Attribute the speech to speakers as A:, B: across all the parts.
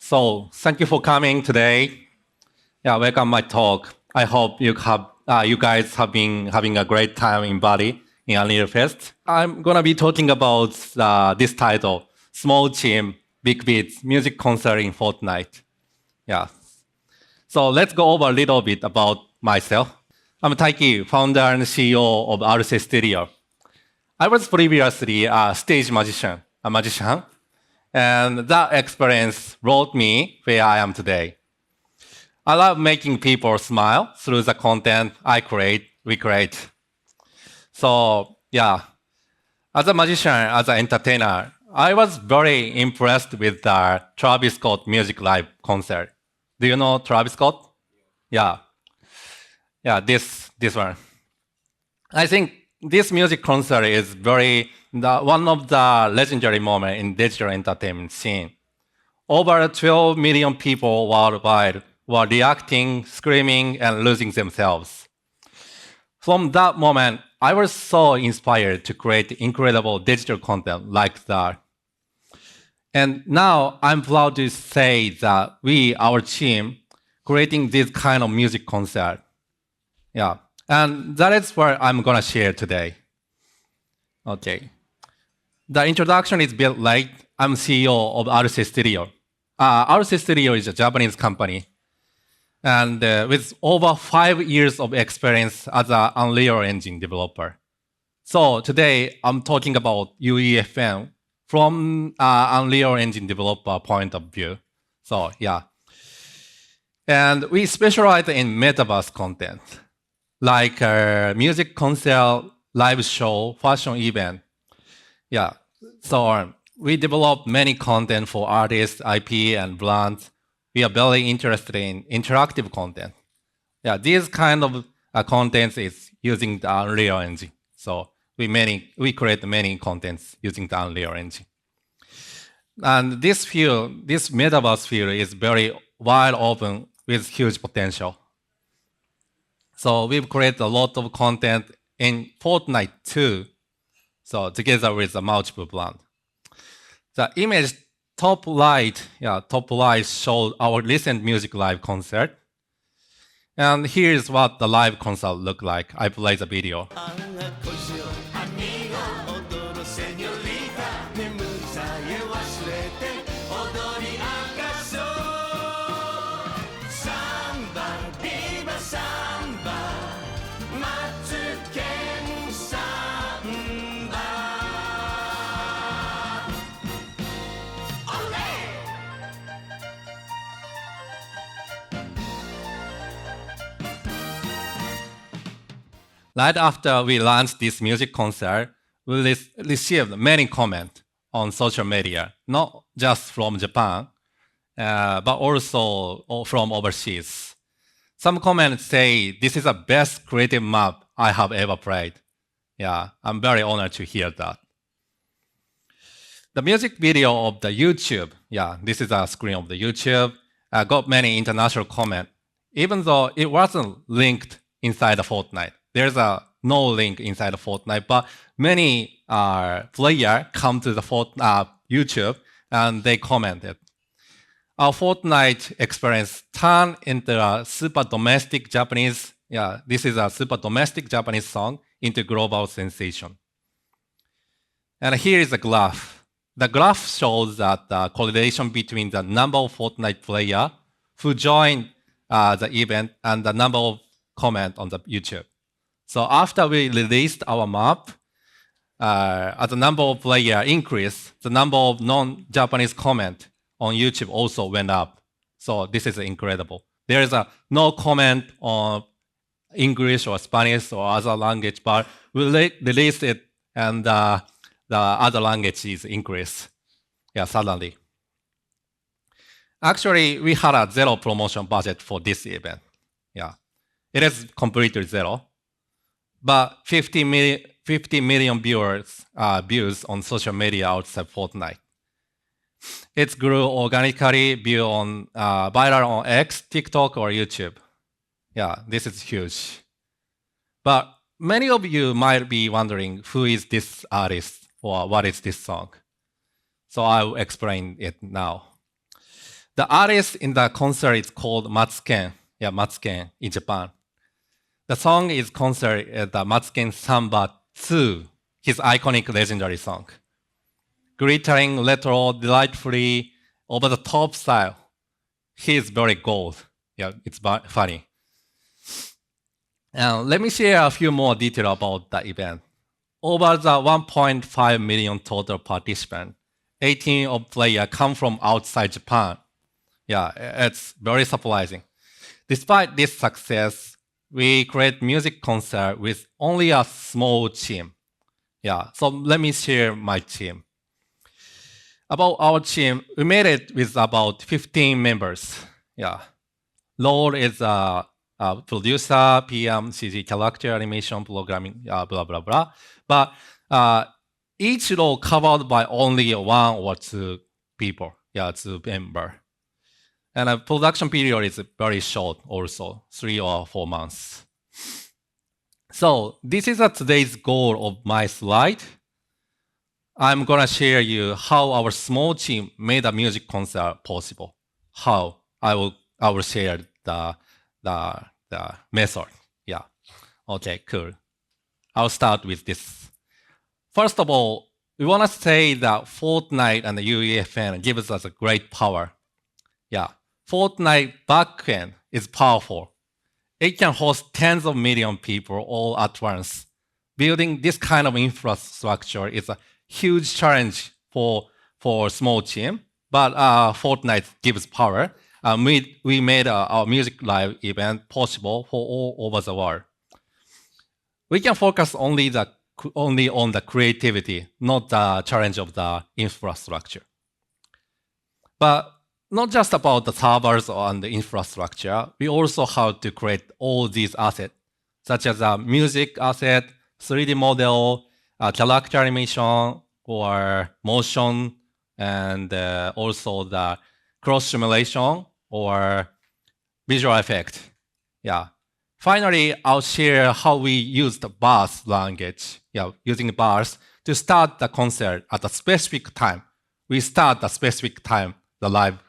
A: So thank you for coming today. Yeah, welcome my talk. I hope you guys have been having a great time in Bali in Unreal Fest. I'm gonna be talking about this title, Small Team, Big Beats, Music Concert in Fortnite. Yeah. So let's go over a little bit about myself. I'm Taiki, founder and CEO of Alche Studio. I was previously a stage magician, and that experience brought me where I am today. I love making people smile through the content we create. So yeah, as a magician, as an entertainer, I was very impressed with the Travis Scott Music Live concert. Do you know Travis Scott? Yeah, this one. I think this music concert is one of the legendary moments in digital entertainment scene. Over 12 million people worldwide were reacting, screaming, and losing themselves. From that moment, I was so inspired to create incredible digital content like that. And now I'm proud to say that our team, creating this kind of music concert. Yeah, and that is what I'm gonna share today. Okay. The introduction is a bit late. I'm CEO of Alche Studio. Alche Studio is a Japanese company, and with over 5 years of experience as an Unreal Engine developer. So today I'm talking about UEFN from Unreal Engine developer point of view. So yeah, and we specialize in metaverse content, like music concert, live show, fashion event. Yeah, so we develop many content for artists, IP, and brands. We are very interested in interactive content. Yeah, this kind of content is using the Unreal Engine. So we create many contents using the Unreal Engine. And this metaverse field is very wide open with huge potential. So we've created a lot of content in Fortnite too. So together with a multiple brand. The image top right shows our recent music live concert. And here's what the live concert looked like. I play the video. Right after we launched this music concert, we received many comments on social media, not just from Japan, but also from overseas. Some comments say, this is the best creative map I have ever played. Yeah, I'm very honored to hear that. The music video of the YouTube, this is a screen of the YouTube, got many international comments, even though it wasn't linked inside the Fortnite. There's no link inside the Fortnite, but many players come to the YouTube and they commented. Our Fortnite experience turned into a super domestic Japanese, this is a super domestic Japanese song into global sensation. And here is a graph. The graph shows that the correlation between the number of Fortnite players who joined the event and the number of comments on the YouTube. So after we released our map, as the number of players increased, the number of non-Japanese comments on YouTube also went up. So this is incredible. There is no comment on English or Spanish or other language, but we released it and the other languages increased, suddenly. Actually, we had a zero promotion budget for this event. It is completely zero. But 50 million views on social media outside Fortnite. It grew organically, viral on X, TikTok, or YouTube. This is huge. But many of you might be wondering, who is this artist or what is this song? So I'll explain it now. The artist in the concert is called Matsuken. Yeah, Matsuken in Japan. The song is considered the Matsuken Samba 2, his iconic legendary song. Glittering, retro, delightfully, over-the-top style. He is very gold. Yeah, it's funny. Let me share a few more details about the event. Over the 1.5 million total participants, 18 of players come from outside Japan. Yeah, it's very surprising. Despite this success, we create music concert with only a small team. Yeah, so let me share my team. About our team, we made it with about 15 members. Yeah, role is a producer, PM, CG, character animation, programming, blah blah blah. But each role covered by only one or two people. Yeah, two members. And the production period is very short also, 3 or 4 months. So this is today's goal of my slide. I'm gonna share you how our small team made a music concert possible. How I will share the method. Yeah. Okay, cool. I'll start with this. First of all, we want to say that Fortnite and the UEFN gives us a great power. Yeah, Fortnite backend is powerful. It can host tens of million people all at once. Building this kind of infrastructure is a huge challenge for a small team, but Fortnite gives power. We made our music live event possible for all over the world. We can focus only on the creativity, not the challenge of the infrastructure. But not just about the servers and the infrastructure, we also have to create all these assets, such as a music asset, 3D model, character animation, or motion, and also the cross simulation or visual effect. Yeah. Finally, I'll share how we use the bars language, using bars to start the concert at a specific time. We start the specific time, the live.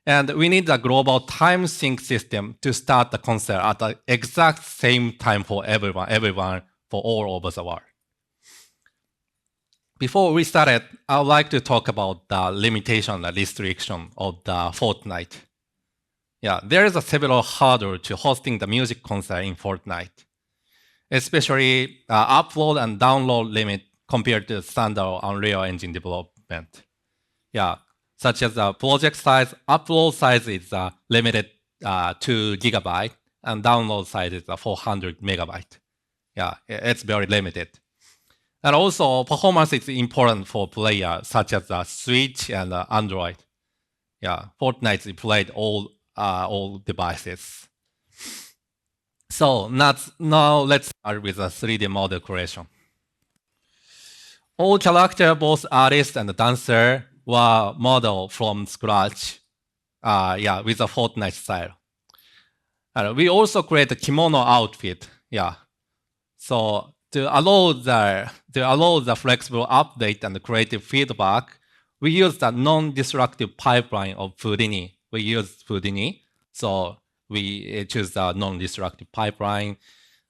A: And we need a global time sync system to start the concert at the exact same time for everyone for all over the world. Before we started, I would like to talk about the limitation, the restriction of the Fortnite. Yeah, there is a several hurdle to hosting the music concert in Fortnite, especially upload and download limit compared to standard Unreal Engine development. Yeah, such as the project size, upload size is limited 2 gigabyte, and download size is 400 megabyte. Yeah, it's very limited. And also, performance is important for players such as Switch and Android. Yeah, Fortnite is played all devices. So now let's start with a 3D model creation. All characters, both artist and dancer, were modeled from scratch. With a Fortnite style. We also create a kimono outfit. Yeah, so to allow the flexible update and creative feedback, we use the non-destructive pipeline of Houdini. We use Houdini, so we choose the non-destructive pipeline.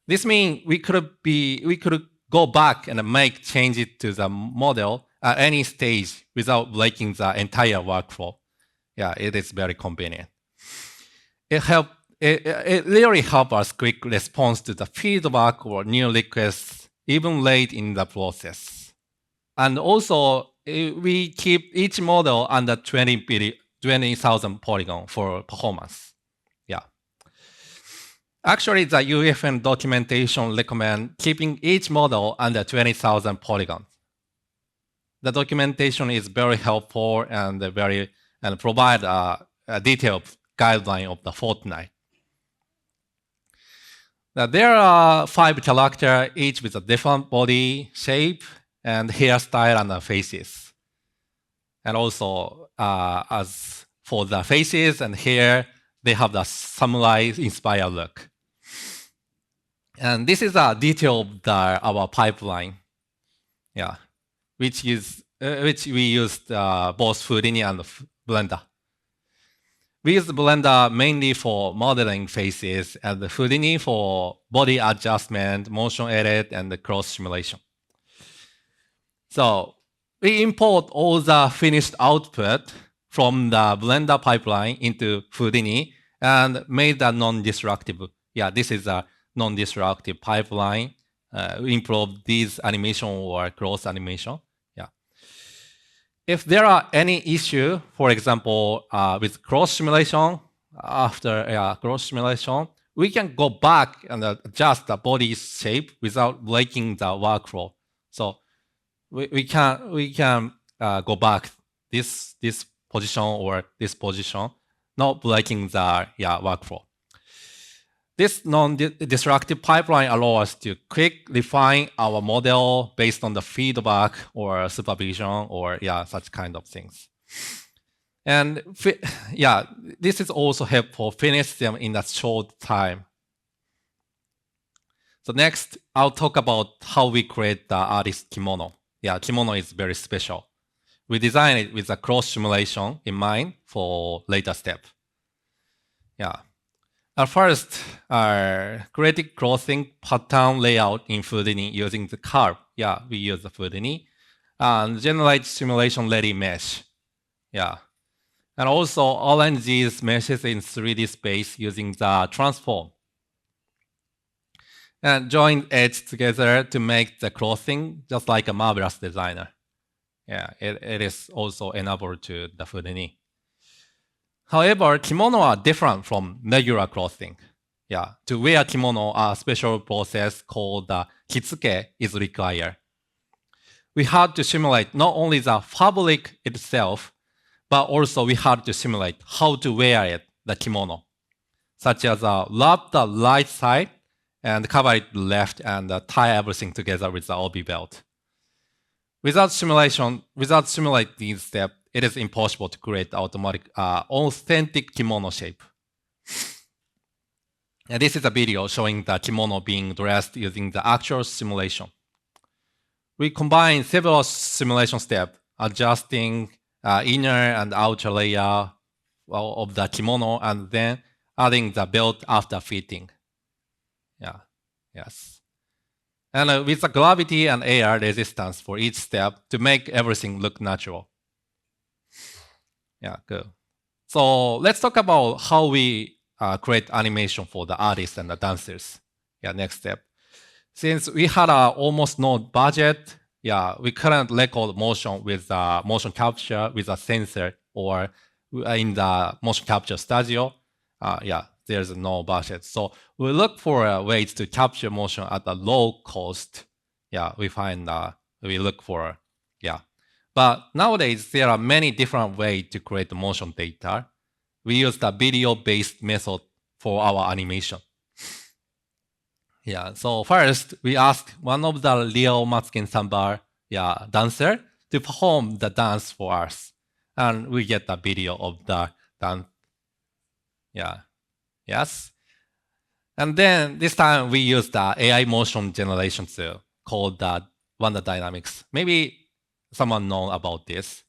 A: This means we could go back and make changes to the model at any stage without breaking the entire workflow. Yeah, it is very convenient. It really helps us quick response to the feedback or new requests, even late in the process. And also, we keep each model under 20,000 polygon for performance. Yeah. Actually, the UEFN documentation recommend keeping each model under 20,000 polygons. The documentation is very helpful and provide a detailed guideline of the Fortnite. Now, there are 5 characters, each with a different body shape and hairstyle and faces. And also, as for the faces and hair, they have the samurai-inspired look. And this is a detail of our pipeline, which we used both Houdini and Blender. We use Blender mainly for modeling faces and the Houdini for body adjustment, motion edit, and the cross simulation. So we import all the finished output from the Blender pipeline into Houdini and made a non-destructive. Yeah, this is a non-destructive pipeline. We improve these animation or cross animation. Yeah. If there are any issue, for example, with cross simulation, after cross simulation, we can go back and adjust the body shape without breaking the workflow. So we can go back this position or this position, not breaking the workflow. This non-destructive pipeline allows us to quick refine our model based on the feedback or supervision or such kind of things. And this is also helpful finish them in a short time. So next, I'll talk about how we create the artist Kimono. Yeah, Kimono is very special. We designed it with a cross simulation in mind for later step. Yeah. At first, creating crossing pattern layout in Houdini using the curve. Yeah, we use the Houdini. And generate simulation ready mesh. Yeah. And also align these meshes in 3D space using the transform. And join edges together to make the crossing just like a marvelous designer. Yeah, it is also enabled to the Houdini. However, kimono are different from regular clothing. Yeah, to wear kimono, a special process called kitsuke is required. We had to simulate not only the fabric itself, but also we had to simulate how to wear it, the kimono, such as wrap the right side and cover it left and tie everything together with the obi belt. Without simulating these steps, it is impossible to create automatic, authentic kimono shape. And this is a video showing the kimono being dressed using the actual simulation. We combine several simulation steps, adjusting inner and outer layer of the kimono, and then adding the belt after fitting. Yeah, yes. And with the gravity and air resistance for each step to make everything look natural. Yeah, good. So let's talk about how we create animation for the artists and the dancers. Yeah, next step. Since we had almost no budget, we couldn't record motion with motion capture with a sensor or in the motion capture studio. There's no budget. So we look for ways to capture motion at a low cost. We look for. But nowadays, there are many different ways to create motion data. We use the video-based method for our animation. So first, we ask one of the real Matsuken Samba dancer to perform the dance for us. And we get a video of the dance. Yes. And then this time we use the AI motion generation tool called the Wonder Dynamics. Maybe someone know about this.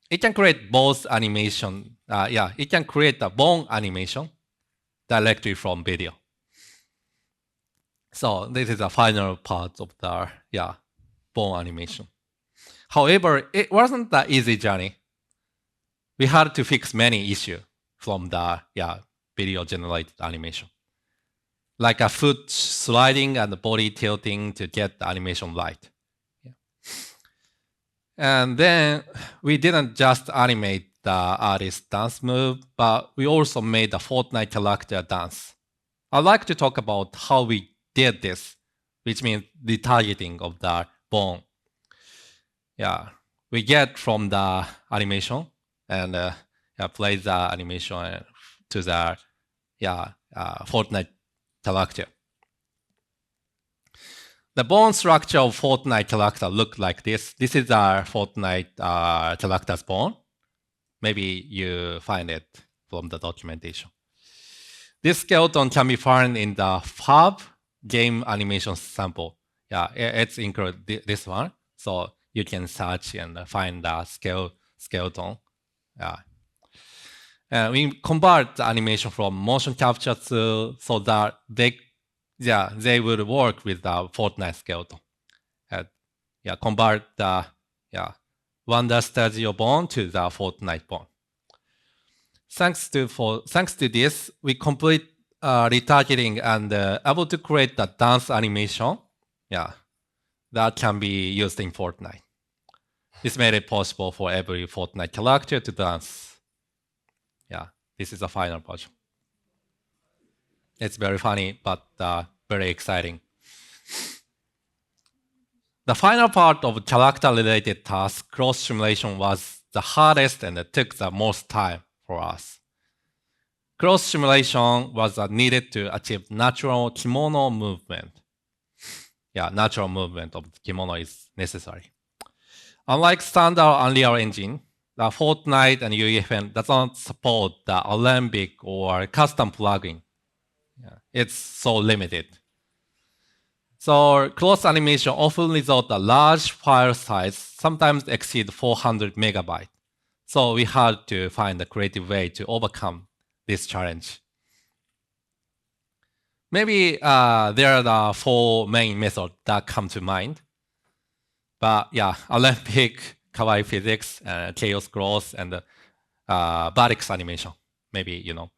A: It can create both animation. It can create a bone animation directly from video. So this is the final part of the bone animation. However, it wasn't the easy journey. We had to fix many issues from the video generated animation, like a foot sliding and the body tilting to get the animation right. And then we didn't just animate the artist dance move, but we also made a Fortnite character dance. I'd like to talk about how we did this, which means retargeting of the bone. We get from the animation and play the animation to the Fortnite character. The bone structure of Fortnite character look like this. This is our Fortnite character's bone. Maybe you find it from the documentation. This skeleton can be found in the Fab game animation sample. It's included this one. So you can search and find the skeleton. We convert the animation from motion capture to so that they will work with the Fortnite skeleton. Convert the Wonder Studio bone to the Fortnite bone. Thanks to this, we complete retargeting and able to create the dance animation. That can be used in Fortnite. This made it possible for every Fortnite character to dance. This is the final version. It's very funny, but very exciting. The final part of character-related task, cross-simulation, was the hardest and it took the most time for us. Cross-simulation was needed to achieve natural kimono movement. Natural movement of the kimono is necessary. Unlike standard Unreal Engine, the Fortnite and UEFN does not support the Alembic or custom plugin. It's so limited. So cross animation often result in large file size, sometimes exceed 400 megabytes. So we had to find a creative way to overcome this challenge. Maybe there are the 4 main methods that come to mind. But Olympic, kawaii physics, chaos cross, and Barix animation, maybe you know.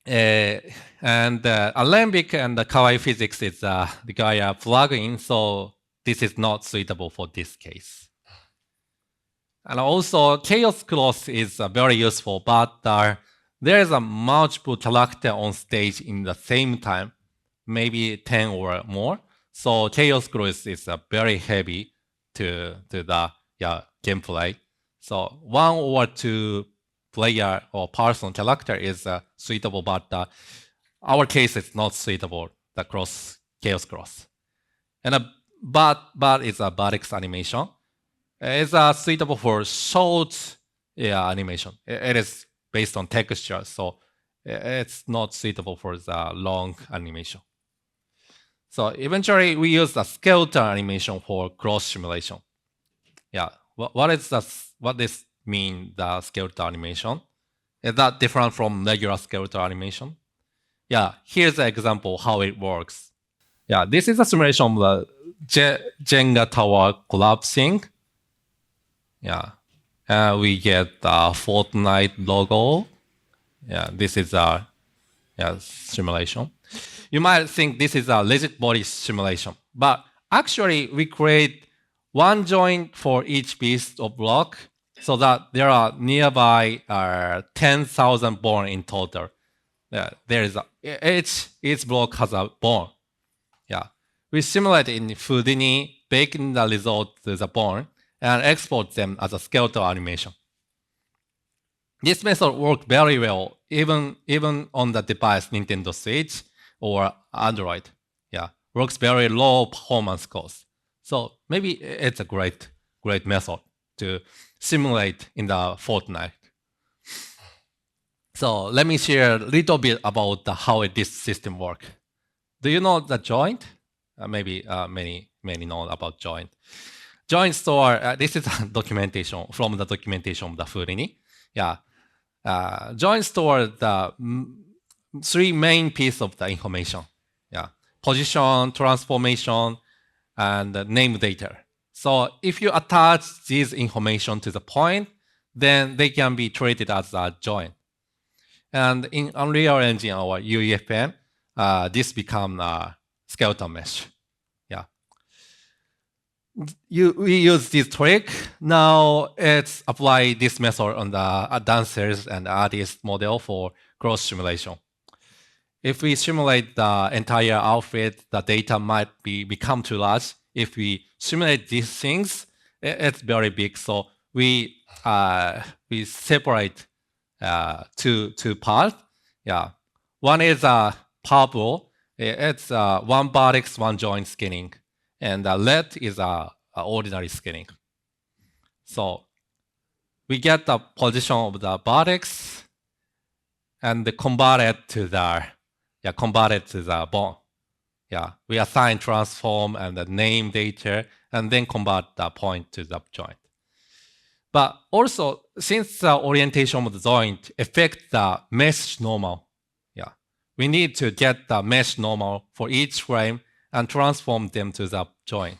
A: And Alembic and the kawaii physics is require plugin, so this is not suitable for this case. And also, chaos cross is very useful, but there is a multiple character on stage in the same time, maybe 10 or more. So chaos cross is very heavy to the gameplay. So 1 or 2 player or person character is suitable, but our case is not suitable, the chaos cross. And but it's a Barix animation. It's suitable for short animation. It is based on texture, so it's not suitable for the long animation. So eventually, we use the skeleton animation for cross simulation. What this mean, the skeleton animation? Is that different from regular skeleton animation? Here's an example how it works. This is a simulation of the Jenga tower collapsing. We get the Fortnite logo. This is a simulation. You might think this is a legit body simulation, but actually we create 1 joint for each piece of block so that there are nearby 10,000 bone in total. There is each block has a bone. We simulate in Houdini, bake in the result to the bone, and export them as a skeletal animation. This method works very well, even on the device Nintendo Switch or Android. Works very low performance cost. So maybe it's a great method to simulate in the Fortnite. So let me share a little bit about how this system works. Do you know the joint? Maybe many know about joint. Joint store. This is a documentation from the documentation of the Houdini. Joint store the 3 main pieces of the information. Position, transformation, and name data. So if you attach these information to the point, then they can be treated as a joint. And in Unreal Engine or UEFN, this becomes a skeleton mesh. We use this trick. Now it's apply this method on the dancers and artist model for cross simulation. If we simulate the entire outfit, the data might become too large. If we simulate these things, it's very big. So we separate 2 parts. One is purple. It's 1 Barix, 1 joint skinning. And the red is ordinary skinning. So we get the position of the Barix and convert it to the bone. We assign transform and the name data, and then convert the point to the joint. But also, since the orientation of the joint affects the mesh normal, we need to get the mesh normal for each frame and transform them to the joint.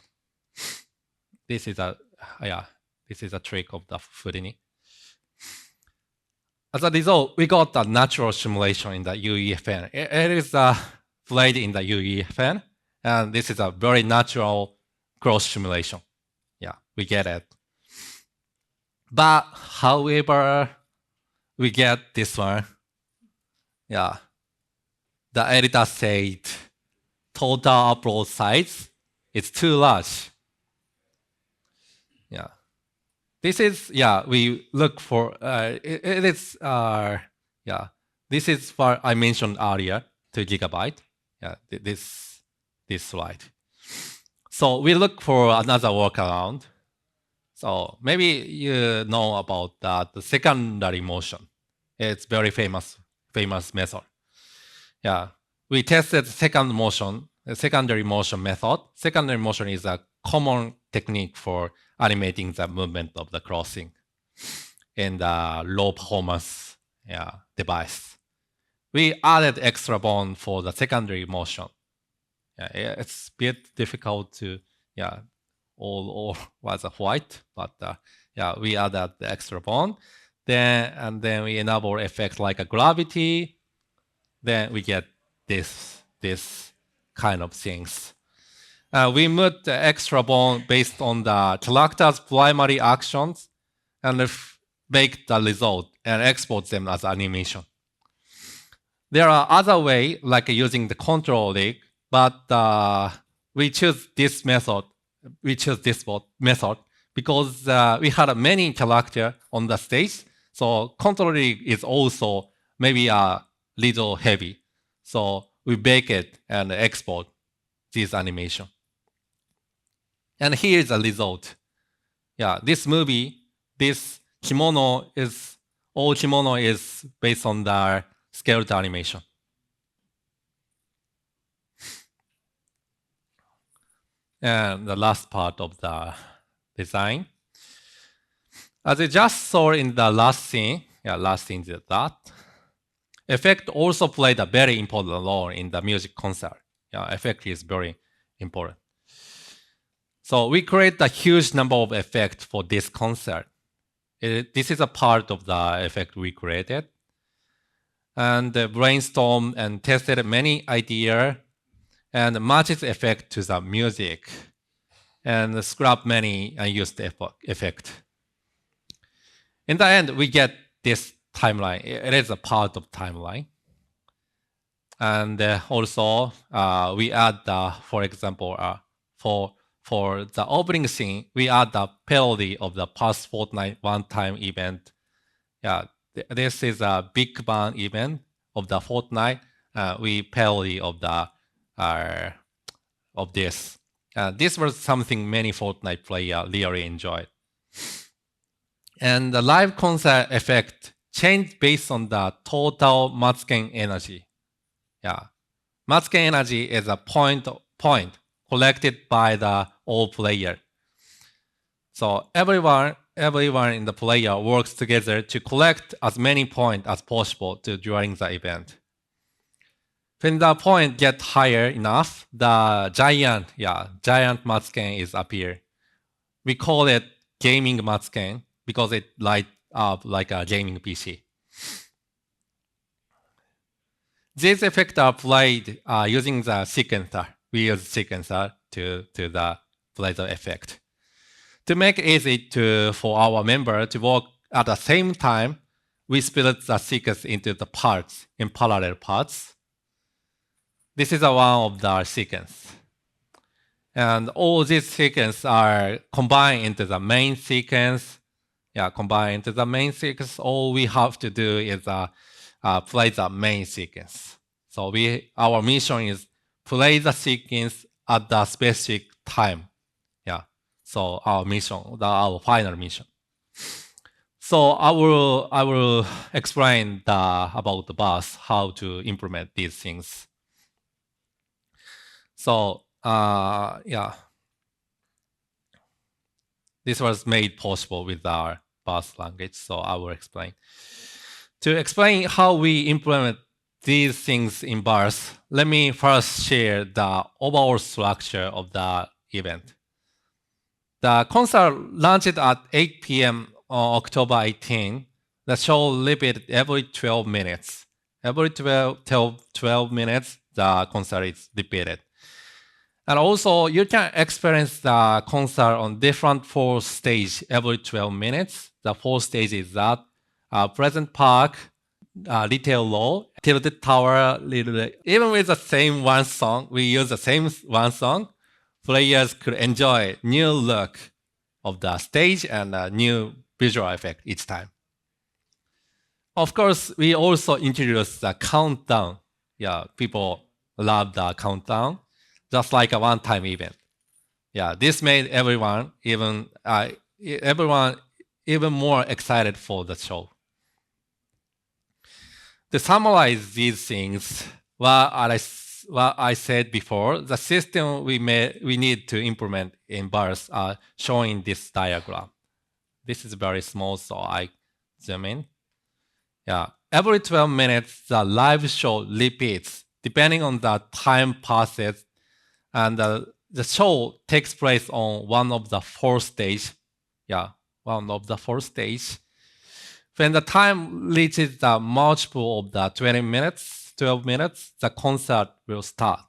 A: This is a trick of the Houdini. As a result, we got a natural simulation in the UEFN. It is played in the UEFN, and this is a very natural cross simulation. We get it. But however, we get this one. The editor said total upload size is too large. This is, we look for, it is, this is what I mentioned earlier, 2 GB. This slide. So we look for another workaround. So maybe you know about the secondary motion. It's very famous method. We tested secondary motion method. Secondary motion is a common technique for animating the movement of the crossing in the low performance device. We added extra bone for the secondary motion. It's a bit difficult to, all was white, but we added the extra bone. Then we enable effects like a gravity. Then we get this kind of things. We moved the extra bone based on the character's primary actions and make the result and export them as animation. There are other ways, like using the control rig, but we choose this method. We choose this method because we had many characters on the stage. So control rig is also maybe a little heavy. So we bake it and export this animation. And here is the result. This movie, this Kimono is based on the skeleton animation. And the last part of the design. As you just saw in the last scene, is that. Effect also played a very important role in the music concert. Effect is very important. So we create a huge number of effects for this concert. This is a part of the effect we created. And brainstormed and tested many ideas and matched effect to the music and scrapped many unused effect. In the end, we get this timeline. It is a part of timeline. And also, we add, for example, for the opening scene, we add the parody of the past Fortnite one-time event. This is a big bang event of the Fortnite. We parody of this. This was something many Fortnite players really enjoyed. And the live concert effect changed based on the total Matsuken energy. Matsuken energy is a point collected by the all player. So everyone in the player works together to collect as many points as possible during the event. When the point gets higher enough, the giant Matsuken is appear. We call it gaming Matsuken because it lights up like a gaming PC. These effects are applied using the sequencer. We use sequencer to play the effect. To make it easy for our member to work at the same time, we split the sequence into the parts, in parallel parts. This is one of the sequence. And all these sequences are combined into the main sequence. Combined into the main sequence. All we have to do is play the main sequence. So our mission is play the sequence at the specific time. So our final mission. So I will explain about the bus, how to implement these things. So this was made possible with our first language, so I will explain. To explain how we implement these things in bars, let me first share the overall structure of the event. The concert launched at 8 p.m. on October 18. The show repeated every 12 minutes. Every 12 minutes, the concert is repeated. And also, you can experience the concert on different 4 stages every 12 minutes. The 4 stages that Pleasant Park, Retail Low, Tilted Tower, even with the same one song, we use the same one song, players could enjoy new look of the stage and a new visual effect each time. Of course, we also introduced the countdown. Yeah, people love the countdown, just like a one-time event. Yeah, this made everyone even more excited for the show. To summarize these things, what I said before, the system we need to implement in bars are shown in this diagram. This is very small, so I zoom in. Yeah, every 12 minutes, the live show repeats, depending on the time passes, and the show takes place on one of the 4 stages. Yeah, one of the 4 stages. When the time reaches the multiple of the 20 minutes, 12 minutes, the concert will start.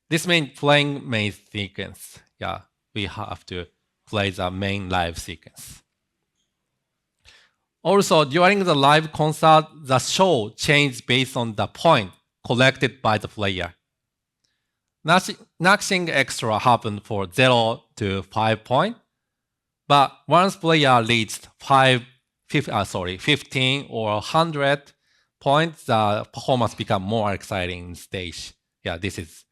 A: This means playing main sequence. Yeah, we have to play the main live sequence. Also, during the live concert, the show changes based on the point collected by the player. Nothing extra happened for 0 to 5 points, but once player reached 15 or 100 points, the performance becomes more exciting in stage. Yeah, this is,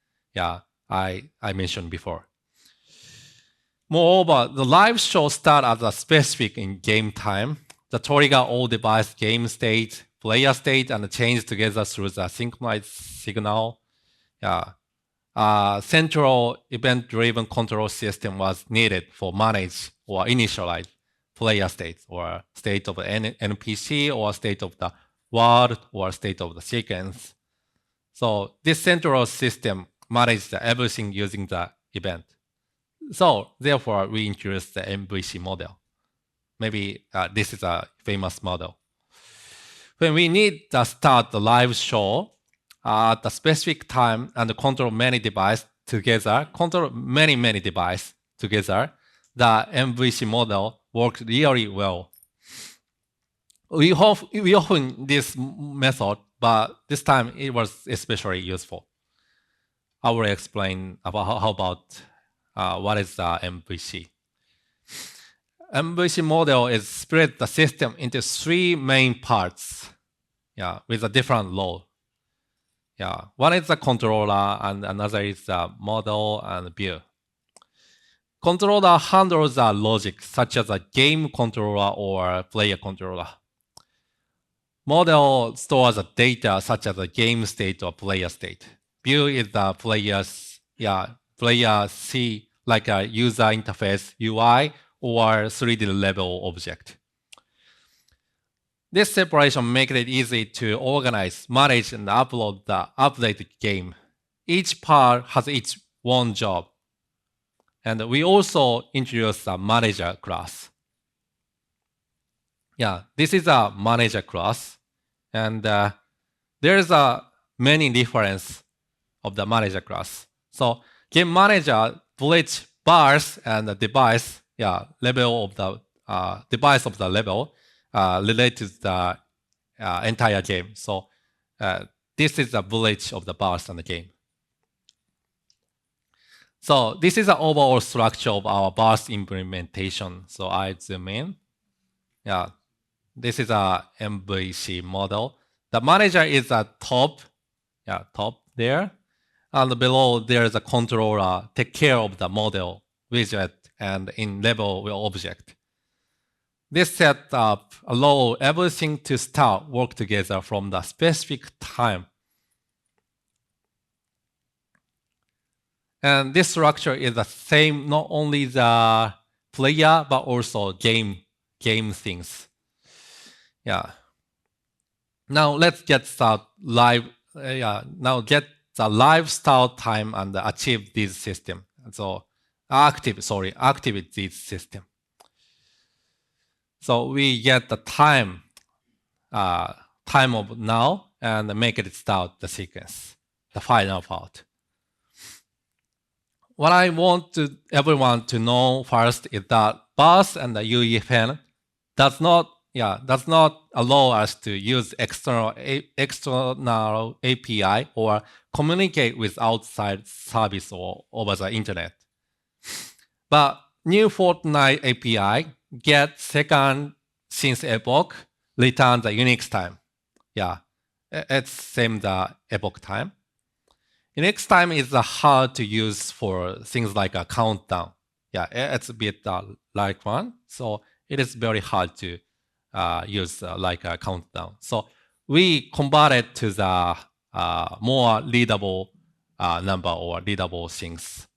A: I mentioned before. Moreover, the live show starts at a specific in game time. The trigger all device game state, player state, and change together through the synchronized signal. Central event-driven control system was needed for manage or initialize player states or state of the NPC or state of the world or state of the sequence. So this central system manages everything using the event. So therefore, we introduced the MVC model. Maybe this is a famous model. When we need to start the live show at a specific time and control many devices together, the MVC model works really well. We often this method, but this time it was especially useful. I will explain about how about what is the MVC. MVC model is split the system into 3 main parts, with a different role. One is the controller, and another is the model and view. Controller handles the logic, such as a game controller or player controller. Model stores the data, such as a game state or player state. View is the player see like a user interface UI or 3D level object. This separation makes it easy to organize, manage, and upload the updated game. Each part has its own job. And we also introduced a manager class. This is a manager class. And there is a many difference of the manager class. So game manager splits bars and the device, level of the device of the level related to the entire game. So this is the village of the bars and the game. So this is the overall structure of our bars implementation. So I zoom in. This is a MVC model. The manager is at top, top there. And below there is a controller take care of the model, widget, and in level object. This setup allows everything to start work together from the specific time. And this structure is the same, not only the player, but also game game things. Yeah. Now let's get the live. Now get the live start time and achieve this system. So activate this system. So we get the time of now and make it start the sequence, the final part. What I want everyone to know first is that BUS and the UEFN does not allow us to use external API or communicate with outside service or over the internet. But new Fortnite API get second since epoch return the Unix time. Yeah, it's same the epoch time. Unix time is hard to use for things like a countdown. Yeah, it's a bit like one, so it is very hard to use like a countdown. So we converted to the more readable number or readable things.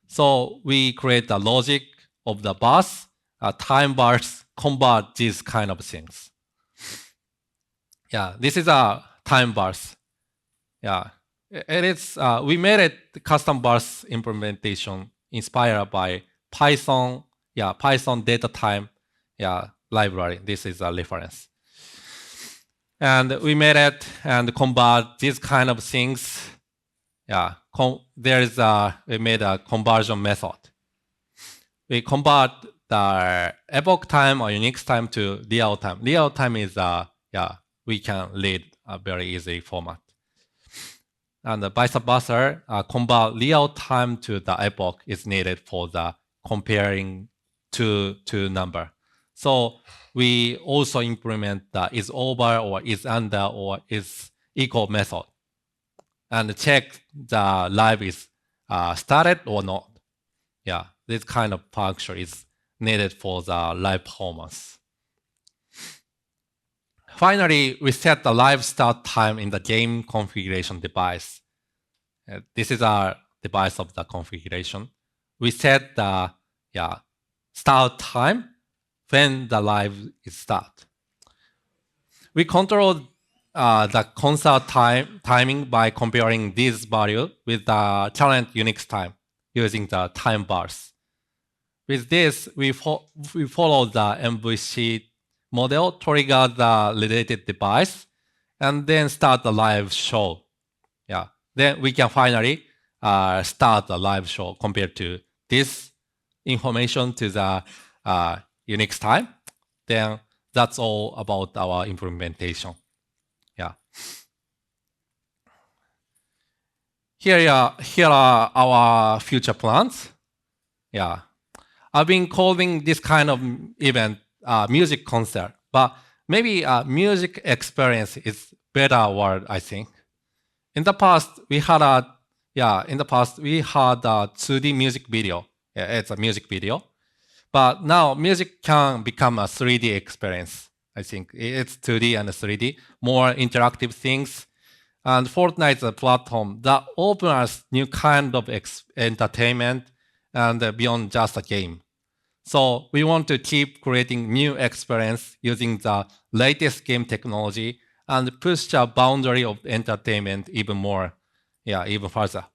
A: So we create the logic of the bus, time bars, convert these kind of things. Yeah, this is a time bars. Yeah, it is. We made it custom bars implementation inspired by Python. Yeah, Python data time. Yeah, library. This is a reference. And we made it and convert these kind of things. Yeah, we made a conversion method. We convert the epoch time or Unix time to real time. Real time is we can read a very easy format. And vice versa, convert real time to the epoch is needed for the comparing two number. So we also implement the is over or is under or is equal method and check the live is started or not. Yeah, this kind of function is needed for the live performance. Finally, we set the live start time in the game configuration device. This is our device of the configuration. We set the start time when the live is start. We control the concert timing by comparing this value with the current Unix time using the time bars. With this, we follow the MVC model, trigger the related device, and then start the live show. Yeah, then we can finally start the live show compared to this information to the Unix time. Then that's all about our implementation. Yeah. Here are our future plans. Yeah. I've been calling this kind of event music concert, but maybe music experience is better word, I think. In the past, we had a 2D music video. Yeah, it's a music video. But now music can become a 3D experience. I think it's 2D and 3D, more interactive things. And Fortnite is a platform that opens new kind of entertainment and beyond just a game. So we want to keep creating new experience using the latest game technology and push the boundary of entertainment even more, even further.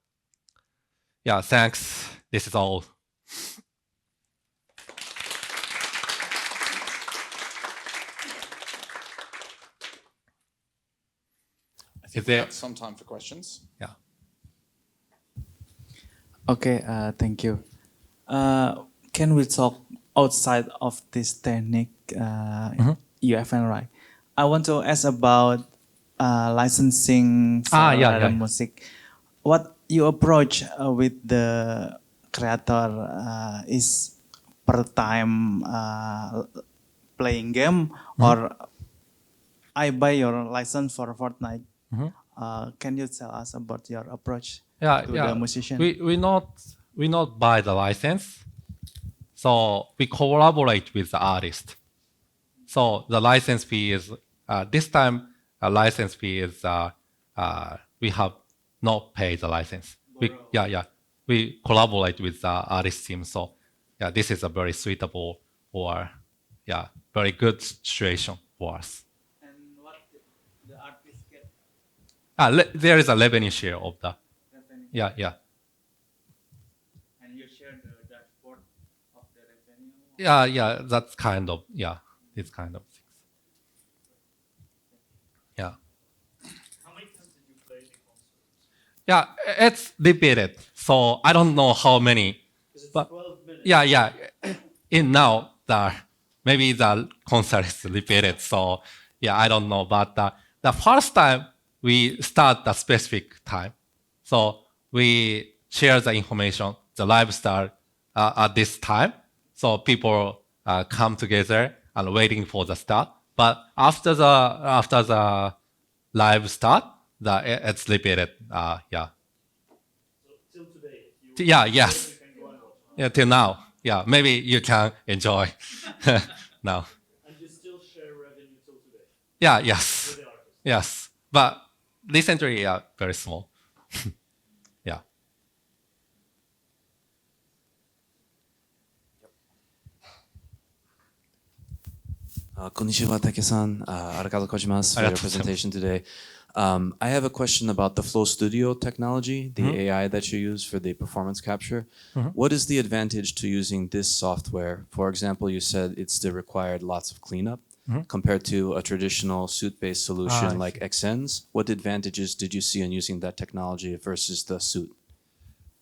A: Yeah, thanks. This is all.
B: I think we have some time for questions.
A: Yeah.
C: Okay, thank you. Can we talk outside of this technique, UFN, right? I want to ask about licensing for music. What you approach with the creator is per time playing game, or I buy your license for Fortnite. Can you tell us about your approach to the musician?
A: We not buy the license, so we collaborate with the artist. So the license fee is this time. A license fee is we have not paid the license. We collaborate with the artist team. So this is a very suitable or very good situation for us.
C: And what the artist get
A: There is a revenue share of the.
C: revenue?
A: Yeah.
C: And you share the dashboard of the revenue?
A: Yeah. That's kind of these kind of things. Yeah.
C: How many times did you play the concert?
A: Yeah, it's repeated. So I don't know how many. But
C: 12 minutes.
A: yeah. In now maybe the concert is repeated. So I don't know. But the first time we start the specific time. So we share the information, the live start at this time. So people come together and waiting for the start. But after the live start, it's repeated.
C: So till today, if you
A: Yes.
C: you can go and watch.
A: Yeah, till now. Yeah, maybe you can enjoy now.
C: And you still share revenue till today
A: Yes.
C: with the artist?
A: Yes. But recently, very small. Yeah.
D: こんにちは、竹さん。ありがとうございます for your presentation today. I have a question about the Flow Studio technology, the AI that you use for the performance capture. What is the advantage to using this software? For example, you said it still required lots of cleanup compared to a traditional suit-based solution like XN's. What advantages did you see in using that technology versus the suit?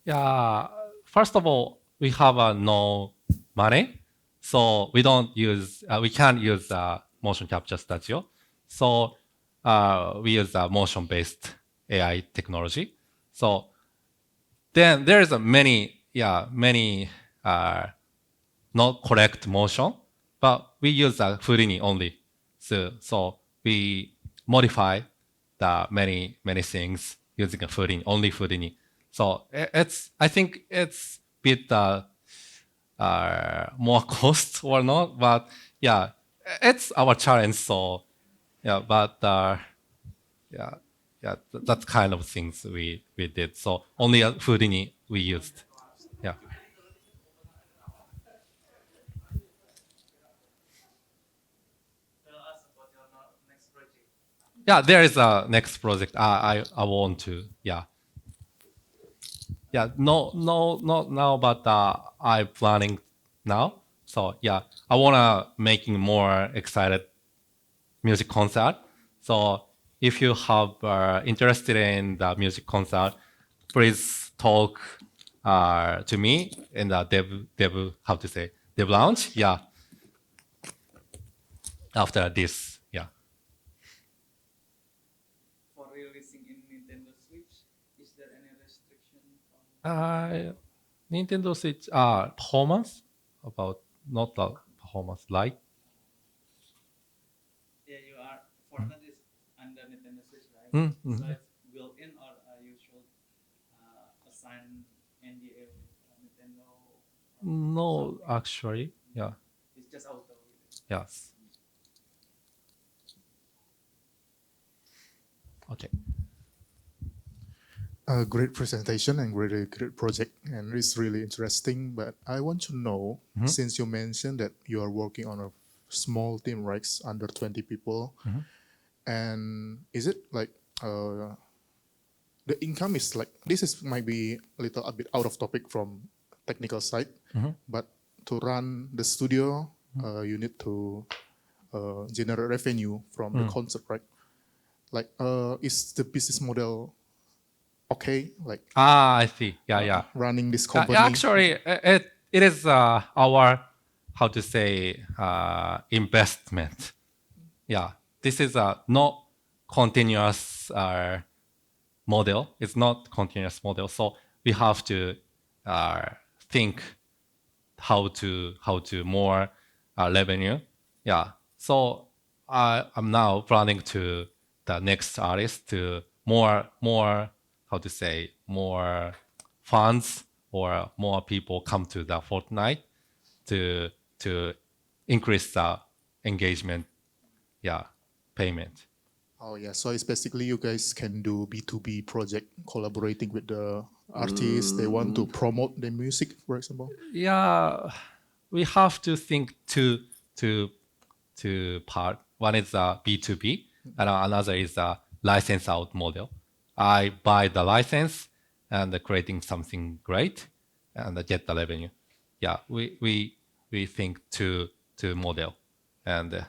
A: Yeah. First of all, we have no money, so we can't use motion capture studio. So we use motion-based AI technology. So then there's many not correct motion, but we use Houdini only. So we modify the many things using Houdini, only Houdini. So I think it's bit more cost or not, but it's our challenge. So that's kind of things we did. So only Houdini we used. Yeah.
C: Tell us about your next project.
A: Yeah, there is a next project I want to. No, not now, but I'm planning now. So I wanna making more excited music concert. So if you have interested in the music concert, please talk to me in the dev lounge. Yeah. After this,
C: For releasing in Nintendo Switch, is there any restriction from
A: Nintendo Switch performance about not the performance like.
C: Yeah, you are Fortnite is under Nintendo Switch, right?
A: Mm-hmm.
C: So it's built-in, or you should assign NDA with Nintendo?
A: No, actually,
C: It's just auto.
A: yes. Okay.
E: A great presentation and great project, and it's really interesting. But I want to know, since you mentioned that you are working on a small team, right, under 20 people, and is it like the income is like might be a bit out of topic from technical side, but to run the studio, you need to generate revenue from the concert, right? Like, is the business model okay? Like,
A: I see. Yeah.
E: running this company.
A: Actually, it is our how to say investment. Yeah, this is a not continuous model. It's not continuous model. So we have to think how to more revenue. Yeah. So I'm now planning to the next artist to more how to say more funds or more people come to the Fortnite to increase the engagement. Yeah, payment.
E: Oh yeah, so it's basically you guys can do B2B project collaborating with the artists. They want to promote their music, for example.
A: Yeah, we have to think to two part. One is B2B, and another is a license out model. I buy the license and creating something great and get the revenue. Yeah, we think to model and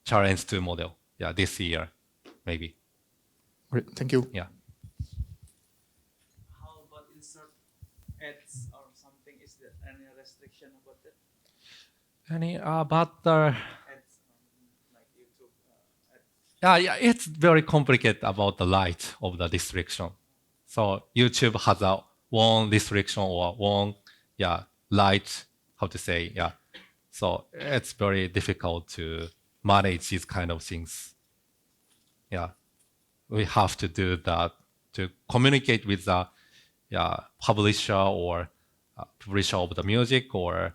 A: challenge to model. Yeah, this year maybe.
E: Great, thank you.
A: Yeah.
C: How about insert ads or something? Is there any restriction about that?
A: Any about the
C: Ads like YouTube ads?
A: yeah, it's very complicated about the light of the restriction. So YouTube has a one restriction or one light, how to say, yeah. So it's very difficult to manage these kind of things. Yeah. We have to do that to communicate with the publisher or publisher of the music or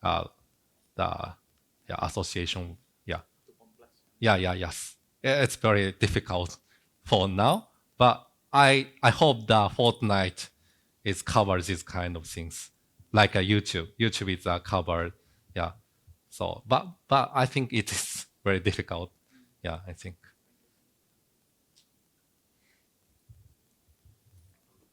A: the association. Yeah. Yes. It's very difficult for now, but I hope the Fortnite is covers these kind of things, like a YouTube. YouTube is covered, yeah. So, but I think it is very difficult. Yeah, I think.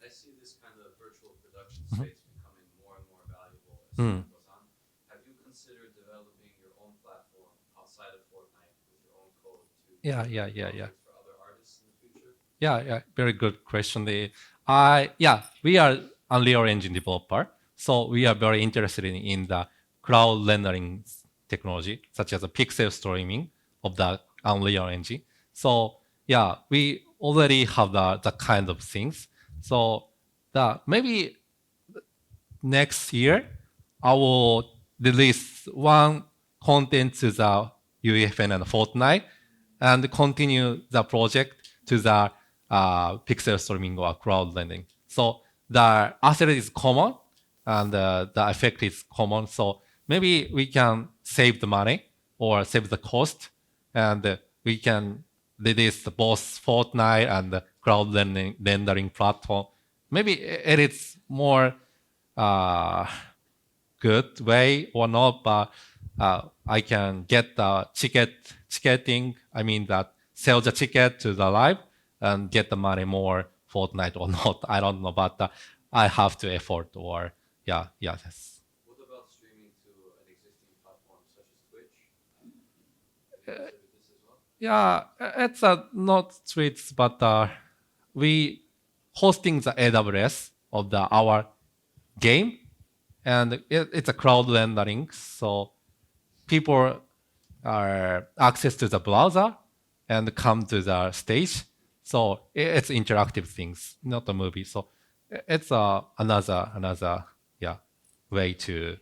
D: I see this kind of virtual production space becoming more and more valuable as time goes on. Have you considered developing your own platform outside of Fortnite with your own code to
A: Yeah.
D: for other artists in the future?
A: Yeah, very good question. We are Unreal Engine developer, so we are very interested in the cloud rendering technology, such as a pixel streaming of the Unreal Engine. So yeah, we already have the kind of things. So maybe next year I will release one content to the UEFN and Fortnite and continue the project to the pixel streaming or cloud rendering. So the asset is common and the effect is common. So maybe we can save the money or save the cost, and we can release both Fortnite and the cloud rendering platform. Maybe it is more good way or not, but I can get the ticketing. I mean that sell the ticket to the live and get the money more Fortnite or not. I don't know, but I have to effort or yes.
D: What about streaming to an existing platform such as Twitch? Have you considered this as well?
A: Yeah, it's not Twitch, but we hosting the AWS of our game, and it's a cloud rendering, so people are access to the browser and come to the stage. So it's interactive things, not a movie. So it's another way to